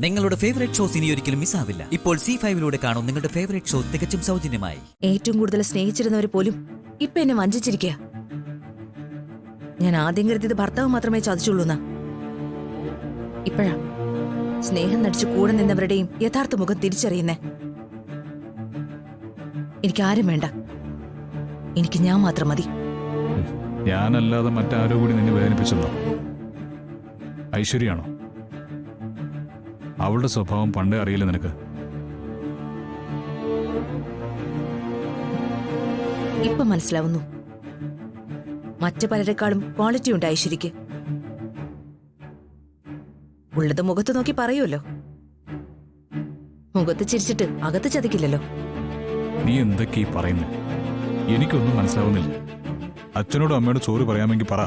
നിങ്ങളുടെ favourite shows ഇനി ഒരിക്കലും മിസ്സാവില്ല. ഇപ്പോൾ C5 കാണും നിങ്ങളുടെ ഫേവറേറ്റ് ഷോ തികച്ചും സൗജന്യമായി. ഏറ്റവും കൂടുതൽ സ്നേഹിച്ചിരുന്നവർ പോലും ഇപ്പൊ എന്നെ വഞ്ചിച്ചിരിക്കുക. ഞാൻ ആദ്യം കരുതിയത് ഭർത്താവ് മാത്രമേ ചതിച്ചുള്ളൂന്നാ. ഇപ്പോഴാ സ്നേഹം നടിച്ചു കൂടെ നിന്നവരുടെയും യഥാർത്ഥ മുഖം തിരിച്ചറിയുന്നേ. എനിക്ക് ആരും വേണ്ട, എനിക്ക് ഞാൻ മാത്രം മതി. ഞാനല്ലാതെ മറ്റാരോ കൂടി നിന്നെ വേദനിപ്പിച്ചല്ലോ? ഐശ്വര്യാണോ? അവളുടെ സ്വഭാവം പണ്ടേ അറിയില്ല നിനക്ക്? ഇപ്പൊ മനസ്സിലാവുന്നു. മറ്റു പലരെക്കാളും ക്വാളിറ്റി ഉണ്ട് ഐശ്വര്യക്ക്. ഉള്ളത് മുഖത്ത് നോക്കി പറയുമല്ലോ. മുഖത്ത് ചിരിച്ചിട്ട് അകത്ത് ചതിക്കില്ലല്ലോ. നീ എന്തൊക്കെ ഈ പറയുന്നു? എനിക്കൊന്നും മനസ്സിലാവുന്നില്ല. അച്ഛനോടും അമ്മയോട് സോറി പറയാമെങ്കിൽ പറ.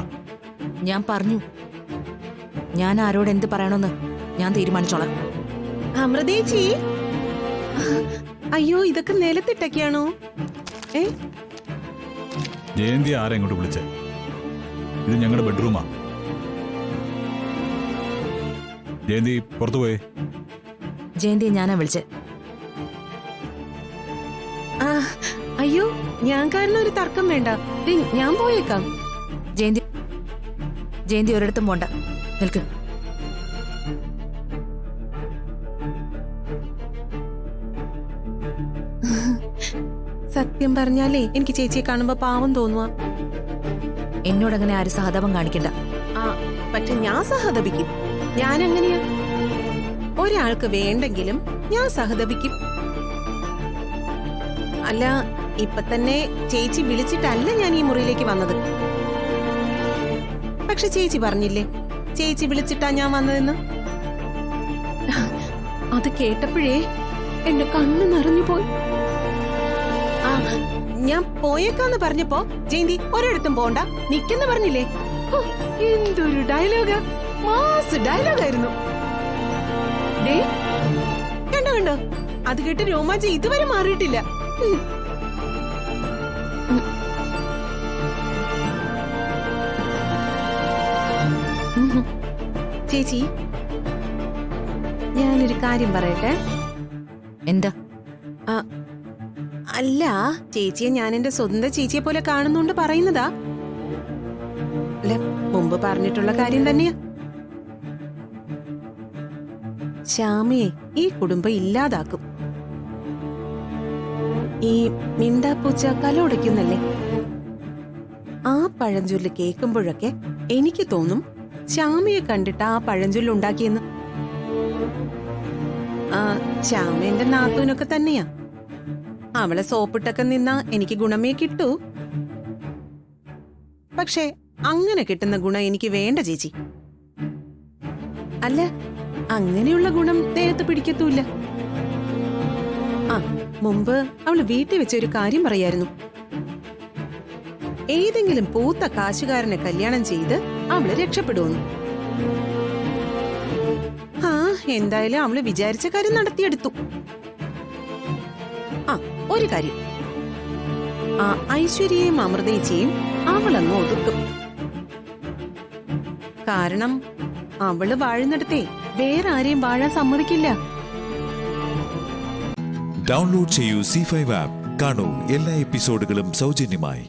ഞാൻ പറഞ്ഞു. ഞാൻ ആരോട് എന്ത് പറയണമെന്ന് ഞാൻ തീരുമാനിച്ചോളാം. അമൃതേച്ചി, അയ്യോ ഇതൊക്കെ നിലത്തിട്ടൊക്കെയാണോ? ജയന്തി ആരാ ഇങ്ങോട്ട് വിളിച്ചേ? ഇത് ഞങ്ങളുടെ ബെഡ്റൂമാ. ജയന്തി പുറത്തു പോയേ. ജയന്തിയെ ഞാനാ വിളിച്ചേ. അയ്യോ ഞാൻ കാരണം ഒരു തർക്കം വേണ്ട, ഞാൻ പോയേക്കാം. ജയന്തി ഒരിടത്തും പോണ്ട, നിൽക്ക്. സത്യം പറഞ്ഞാലേ എനിക്ക് ചേച്ചിയെ കാണുമ്പോ പാവം തോന്നുക. എന്നോടങ്ങനെ ആരും സഹതാപം കാണിക്കണ്ട. പക്ഷെ ഞാൻ സഹതപിക്കും. ഞാൻ എങ്ങനെയാ? ഒരാൾക്ക് വേണ്ടെങ്കിലും ഞാൻ സഹതപിക്കും. അല്ല, ഇപ്പൊ തന്നെ ചേച്ചി വിളിച്ചിട്ടല്ല ഞാൻ ഈ മുറിയിലേക്ക് വന്നത്. പക്ഷെ ചേച്ചി പറഞ്ഞില്ലേ ചേച്ചി വിളിച്ചിട്ടാ ഞാൻ വന്നതെന്ന്. അത് കേട്ടപ്പോഴേ എന്റെ കണ്ണ് നിറഞ്ഞു പോയി. ഞാൻ പോയേക്കാന്ന് പറഞ്ഞപ്പോ ജയന്തി ഒരിടത്തും പോണ്ട, നിക്കെന്ന് പറഞ്ഞില്ലേ? എന്തൊരു ഡയലോഗാ! മാസ് ഡയലോഗായിരുന്നു. കണ്ടോ കണ്ടോ, അത് കേട്ട് രോമാഞ്ചി ഇതുവരെ മാറിയിട്ടില്ല. ചേച്ചി, ഞാനൊരു കാര്യം പറയട്ടെ. എന്താ? അല്ല, ചേച്ചിയെ ഞാൻ എന്റെ സ്വന്തം ചേച്ചിയെ പോലെ കാണുന്നോണ്ട് പറയുന്നതാ. അല്ല, മുമ്പ് പറഞ്ഞിട്ടുള്ള കാര്യം തന്നെയാ. ശ്യാമയെ ഈ കുടുംബം ഇല്ലാതാക്കും. ഈ മിണ്ടാപ്പൂച്ച കലോടയ്ക്കുന്നല്ലേ, ആ പഴഞ്ചൊല്ല് കേൾക്കുമ്പോഴൊക്കെ എനിക്ക് തോന്നും ശ്യാമയെ കണ്ടിട്ട് ആ പഴഞ്ചൊല്ല് ഉണ്ടാക്കിയെന്ന്. ശ്യാമ എന്റെ നാത്തൂനൊക്കെ തന്നെയാ. അവളെ സോപ്പിട്ടൊക്കെ നിന്നാ എനിക്ക് ഗുണമേ കിട്ടൂ. പക്ഷെ അങ്ങനെ കിട്ടുന്ന ഗുണം എനിക്ക് വേണ്ട ചേച്ചി. അല്ല, അങ്ങനെയുള്ള ഗുണം ദേഹത്ത് പിടിക്കത്തൂല്ല. മുമ്പ് അവള് വീട്ടിൽ വെച്ച ഒരു കാര്യം പറയായിരുന്നു. ഏതെങ്കിലും പൂത്ത കാശുകാരനെ കല്യാണം ചെയ്ത് അവള് രക്ഷപ്പെടുമെന്ന്. എന്തായാലും അവള് വിചാരിച്ച കാര്യം നടത്തിയെടുത്തു. ഒരു കാര്യം, ഐശ്വര്യയും അമൃതേച്ചിയും അവളങ്ങ് ഒതുക്കും. കാരണം അവള് വാഴുന്നിടത്തേ വേറെ ആരെയും വാഴാൻ സമ്മതിക്കില്ല. ഡൗൺലോഡ് ചെയ്യൂ C5 ആപ്പ്. കാണൂ എല്ലാ എപ്പിസോഡുകളും സൗജന്യമായി.